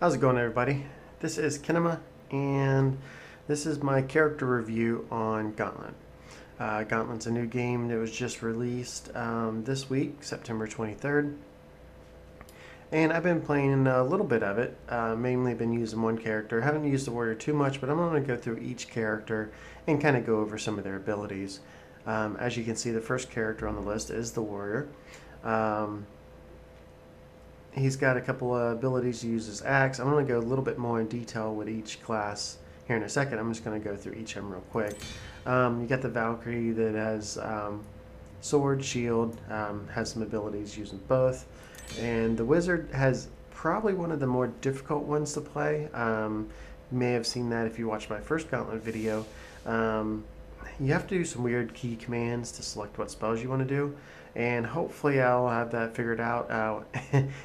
How's it going, everybody? This is Kinema, and this is my character review on Gauntlet. Gauntlet's a new game that was just released this week, September 23rd. And I've been playing a little bit of it, mainly been using one character. I haven't used the warrior too much, but I'm going to go through each character and kind of go over some of their abilities. As you can see, the first character on the list is the warrior. He's got a couple of abilities to use his axe. I'm going to go a little bit more in detail with each class here in a second. I'm just going to go through each of them real quick. You got the Valkyrie that has sword, shield, has some abilities using both. And the wizard has probably one of the more difficult ones to play. You may have seen that if you watched my first Gauntlet video. You have to do some weird key commands to select what spells you want to do. And hopefully I'll have that figured out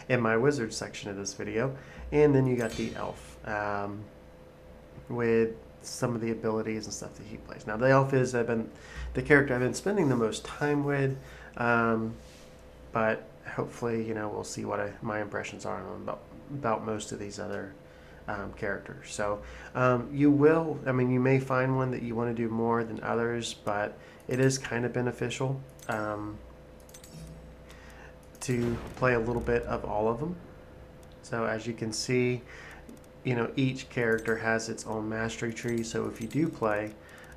in my wizard section of this video. And then you got the elf with some of the abilities and stuff that he plays. Now the elf is the character I've been spending the most time with, but hopefully we'll see what my impressions are about most of these other characters. So you may find one that you want to do more than others, but it is kind of beneficial to play a little bit of all of them. So as you can see, each character has its own mastery tree. So if you do play,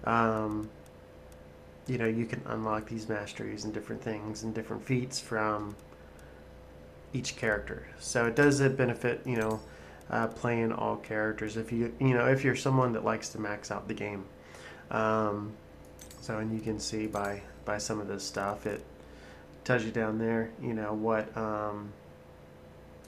you can unlock these masteries and different things and different feats from each character. So it does benefit, playing all characters if if you're someone that likes to max out the game. And you can see by some of this stuff, it tells you down there, what kind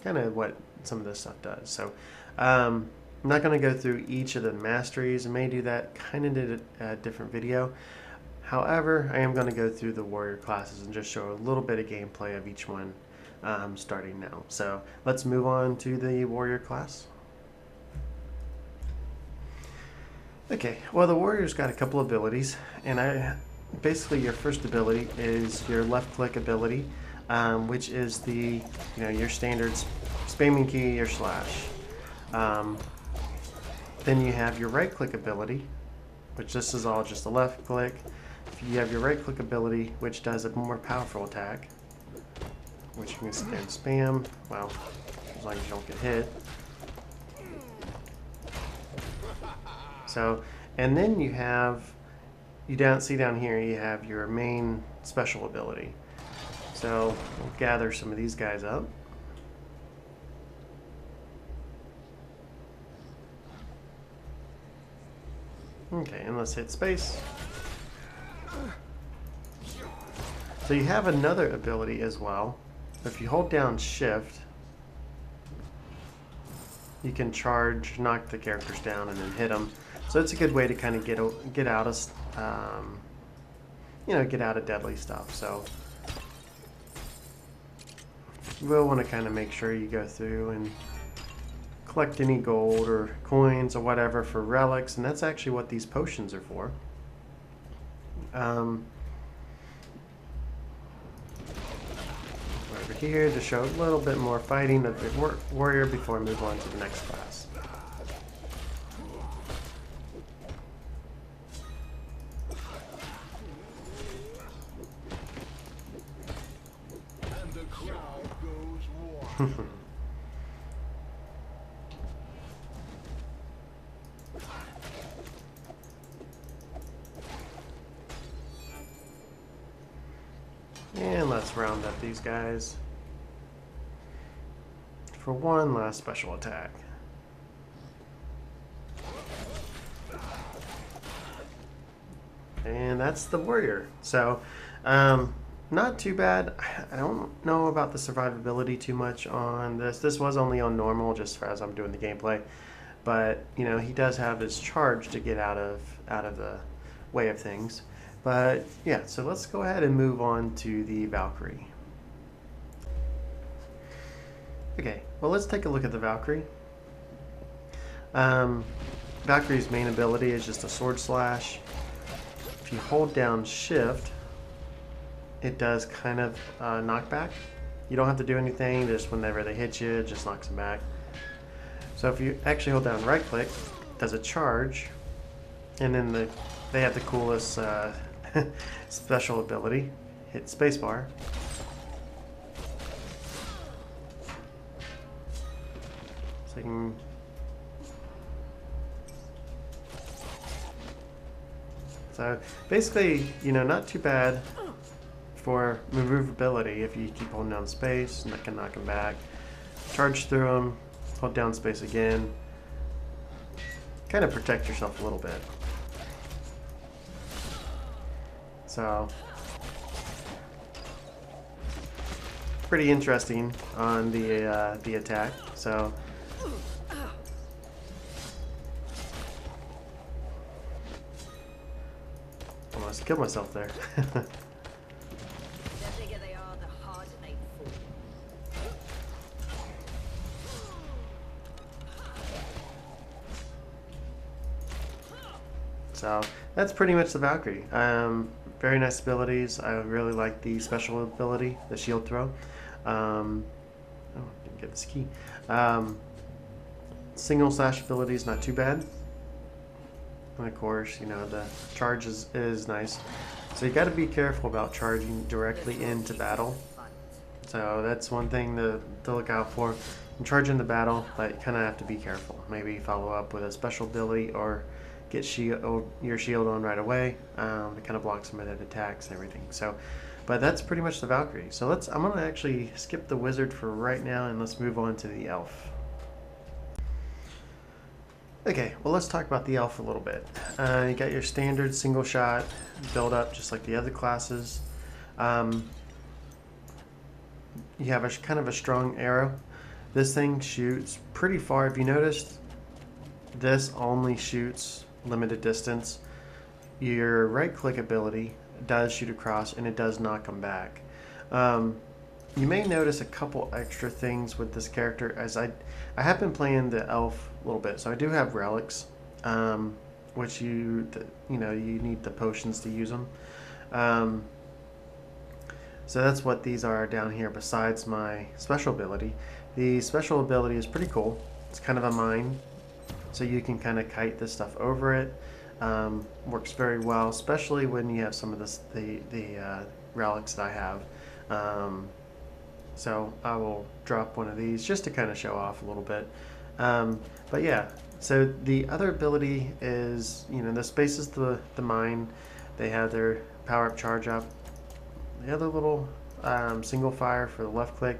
of what some of this stuff does. So I'm not going to go through each of the masteries. I may do that kind of in a different video. However, I am going to go through the warrior classes and just show a little bit of gameplay of each one starting now. So let's move on to the warrior class. Okay, well, the warrior's got a couple abilities, and basically your first ability is your left click ability, which is the your standard spamming key or slash. Then you have your right click ability, which this is all just a left click. You have your right click ability, which does a more powerful attack, which you can sit there and spam, well, as long as you don't get hit. So, and then you have, see down here, you have your main special ability. So we'll gather some of these guys up. Okay, and let's hit space. So you have another ability as well. If you hold down shift, you can charge, knock the characters down, and then hit them. So it's a good way to kind of get out of get out of deadly stuff. So you will want to kind of make sure you go through and collect any gold or coins or whatever for relics, and that's actually what these potions are for. Over here to show a little bit more fighting of the warrior before I move on to the next class. And the crowd goes wild. And let's round up these guys for one last special attack. And that's the warrior. So, not too bad. I don't know about the survivability too much on this. This was only on normal, just as I'm doing the gameplay. But he does have his charge to get out of the way of things. But yeah, so let's go ahead and move on to the Valkyrie. Okay, well, let's take a look at the Valkyrie. Valkyrie's main ability is just a sword slash. If you hold down shift, it does kind of knockback. You don't have to do anything, just whenever they hit you, it just knocks them back. So if you actually hold down right click, it does a charge, and then they have the coolest special ability. Hit spacebar. So you can So basically, you know, not too bad for maneuverability if you keep holding down space, and that can knock him back. Charge through him, hold down space again. Kind of protect yourself a little bit. So, pretty interesting on the attack. So. Almost killed myself there. The bigger they are, the harder they fall. So that's pretty much the Valkyrie. Very nice abilities. I really like the special ability, the shield throw. Oh, didn't get this key. Single slash ability is not too bad. And of course, you know, the charge is nice. So you got to be careful about charging directly into battle. So that's one thing to look out for. In charging the battle, but you kind of have to be careful. Maybe follow up with a special ability or get your shield on right away to kind of block some of that attacks and everything. So, but that's pretty much the Valkyrie. So I'm gonna actually skip the wizard for right now and let's move on to the elf. Okay, well let's talk about the elf a little bit. You got your standard single shot build up just like the other classes. You have a kind of a strong arrow. This thing shoots pretty far. If you noticed, this only shoots limited distance. Your right click ability does shoot across and it does knock them back. You may notice a couple extra things with this character as I have been playing the elf a little bit, so I do have relics, which you need the potions to use them. So that's what these are down here besides my special ability. The special ability is pretty cool. It's kind of a mine, so you can kind of kite this stuff over it. Works very well, especially when you have some of the relics that I have. So I will drop one of these just to kind of show off a little bit. But yeah, so the other ability is, you know, the space is the mine. They have their power up, charge up. The other little single fire for the left click.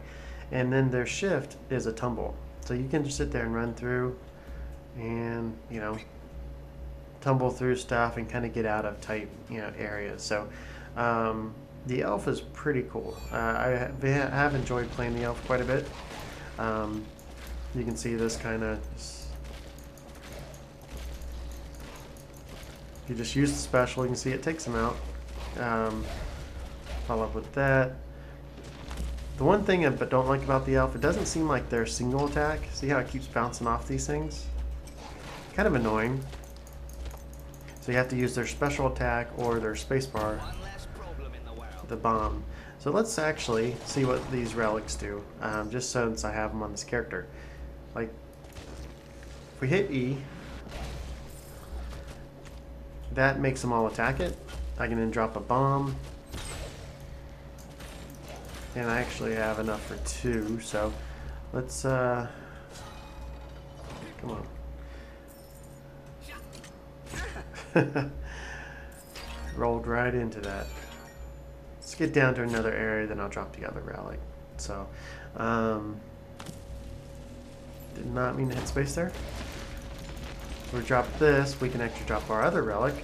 And then their shift is a tumble. So you can just sit there and run through and, you know, tumble through stuff and kind of get out of tight, you know, areas. So the elf is pretty cool. I have enjoyed playing the elf quite a bit. You can see this kind of, you just use the special, you can see it takes them out. Follow up with that. The one thing I don't like about the elf, it doesn't seem like they're single attack. See how it keeps bouncing off these things? Kind of annoying. So you have to use their special attack or their spacebar, the bomb. So let's actually see what these relics do, just since I have them on this character. Like, if we hit E, that makes them all attack it. I can then drop a bomb. And I actually have enough for 2, so let's, come on. Rolled right into that. Let's get down to another area, then I'll drop the other relic. So, did not mean to hit space there. If we drop this, we can actually drop our other relic,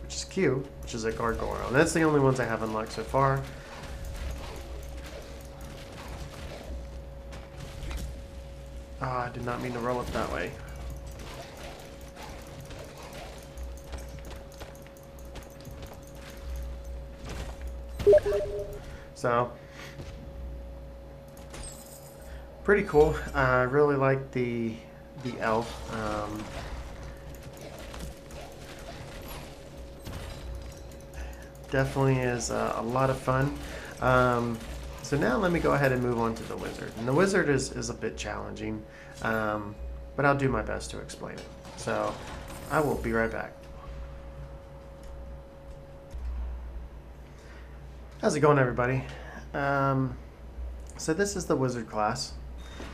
which is Q, which is a gargoyle. And that's the only ones I have unlocked so far. I did not mean to roll it that way. So, pretty cool. I really like the elf. Definitely is a lot of fun. So now let me go ahead and move on to the wizard. And the wizard is a bit challenging. but I'll do my best to explain it. So I will be right back. How's it going, everybody? So this is the wizard class,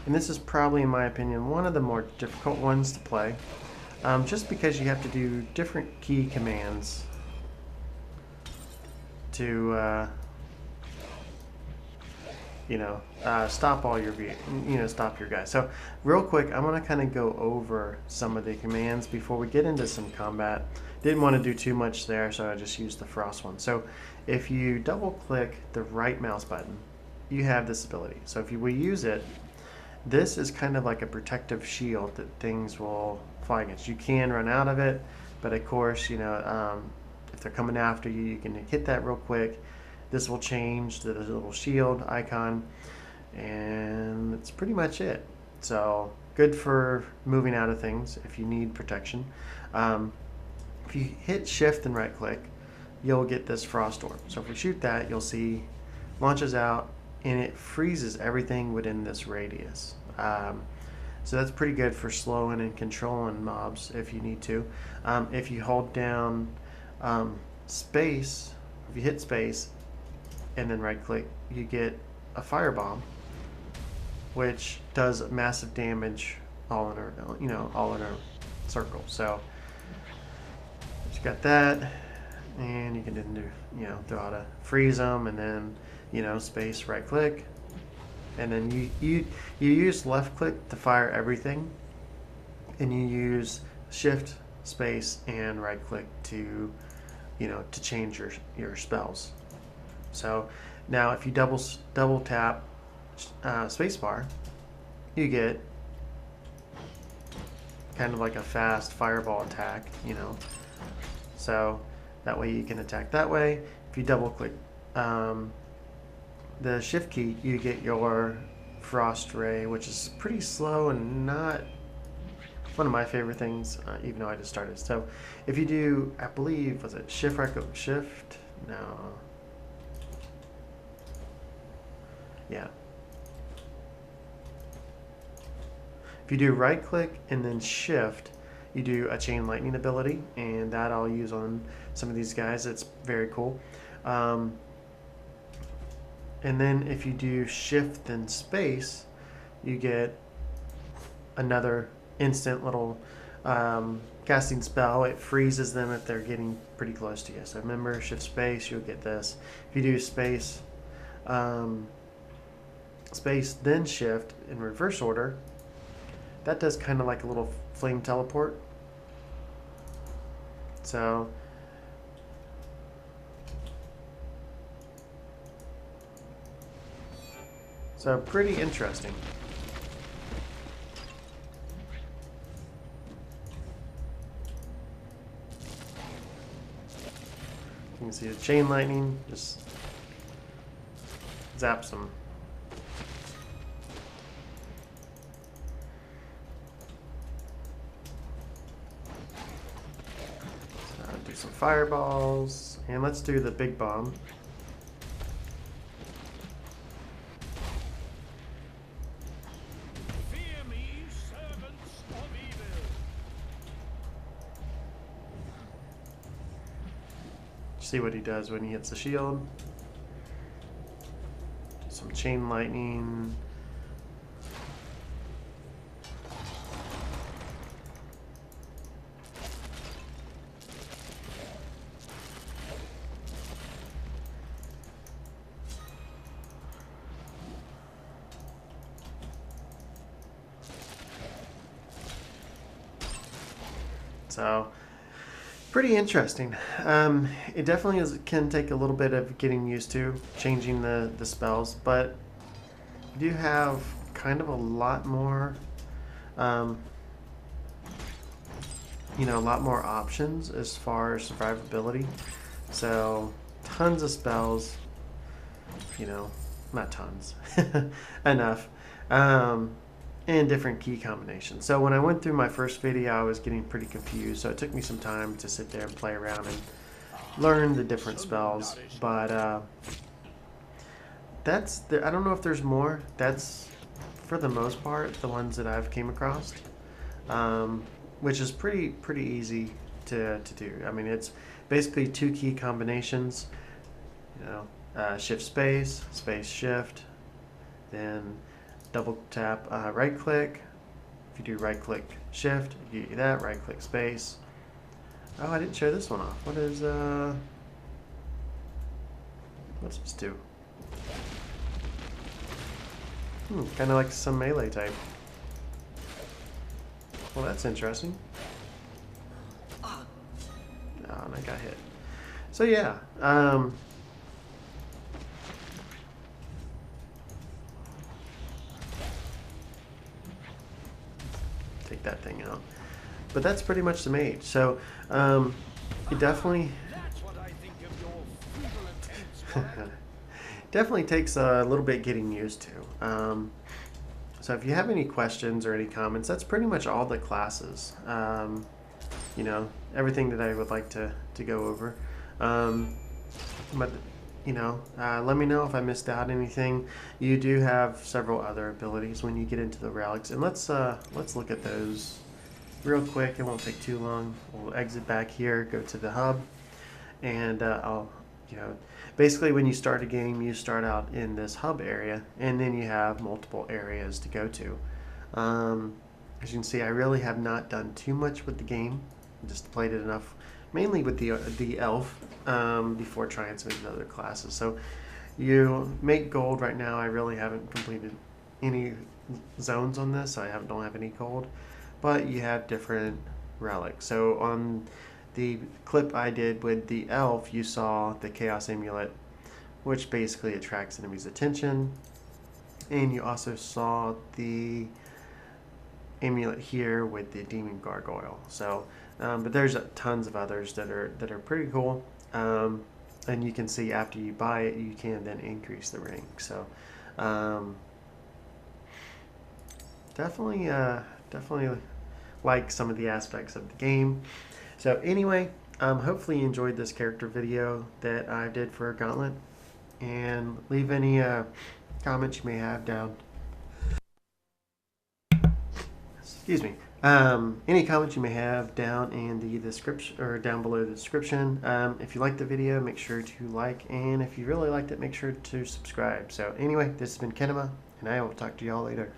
and this is probably, in my opinion, one of the more difficult ones to play, just because you have to do different key commands to stop all your stop your guys. So real quick, I'm gonna kind of go over some of the commands before we get into some combat. Didn't want to do too much there, so I just used the frost one. So if you double click the right mouse button, you have this ability. So if you will use it, this is kind of like a protective shield that things will fly against. You can run out of it, but of course, if they're coming after you, you can hit that real quick. This will change the little shield icon, and that's pretty much it. So good for moving out of things if you need protection. If you hit shift and right click, you'll get this frost orb. So if we shoot that, you'll see launches out and it freezes everything within this radius. So that's pretty good for slowing and controlling mobs if you need to. If you hold down space, if you hit space and then right click, you get a firebomb, which does massive damage all in a circle. So you got that, and you can then do throw out a freeze them, and then space right click, and then you use left click to fire everything, and you use shift, space, and right click to to change your spells. So now if you double tap spacebar, you get kind of like a fast fireball attack, so that way you can attack that way. If you double click the shift key, you get your frost ray, which is pretty slow and not one of my favorite things, even though I just started. So if you do, I believe, was it shift, right click, shift? No. Yeah. If you do right click and then shift, you do a chain lightning ability, and that I'll use on some of these guys. It's very cool. And then if you do shift and space, you get another instant little casting spell. It freezes them if they're getting pretty close to you. So remember, shift space, you'll get this. If you do space, space then shift in reverse order, that does kind of like a little flame teleport. So pretty interesting. You can see the chain lightning just zaps them. Do some fireballs, and let's do the big bomb. Fear me, servants of evil. See what he does when he hits the shield. Some chain lightning. So pretty interesting. It definitely can take a little bit of getting used to changing the spells, but you do have kind of a lot more, a lot more options as far as survivability. So tons of spells, not tons, enough. And different key combinations. So when I went through my first video, I was getting pretty confused, so it took me some time to sit there and play around and learn the different spells. But I don't know if there's more. That's, for the most part, the ones that I've came across. which is pretty easy to do. I mean, it's basically two key combinations. You know, shift space, space shift, then double tap right click. If you do right click shift, you get you that. Right click space. Oh, I didn't show this one off. What is what's this do? Kind of like some melee type. Well, that's interesting. Oh, and I got hit. So yeah, take that thing out. But that's pretty much the mage. So it definitely That's what I think of your feeble attempts. definitely takes a little bit getting used to. So if you have any questions or any comments, that's pretty much all the classes. You know, everything that I would like to go over. But you know, let me know if I missed out anything. You do have several other abilities when you get into the relics, and let's look at those real quick. It won't take too long. We'll exit back here, go to the hub, and I'll, you know, basically when you start a game, you start out in this hub area, and then you have multiple areas to go to. As you can see, I really have not done too much with the game. Just played it enough, mainly with the elf, before trying some of the other classes. So you make gold right now. I really haven't completed any zones on this, so I don't have any gold. But you have different relics. So on the clip I did with the elf, you saw the Chaos Amulet, which basically attracts enemies' attention. And you also saw the amulet here with the Demon Gargoyle. So, but there's tons of others that are pretty cool. And you can see after you buy it, you can then increase the rank. So, definitely like some of the aspects of the game. So anyway, hopefully you enjoyed this character video that I did for Gauntlet, and leave any comments you may have down. Excuse me. Any comments you may have down in the description or down below the description. If you liked the video, make sure to like, and if you really liked it, make sure to subscribe. So anyway, this has been Kenema, and I will talk to y'all later.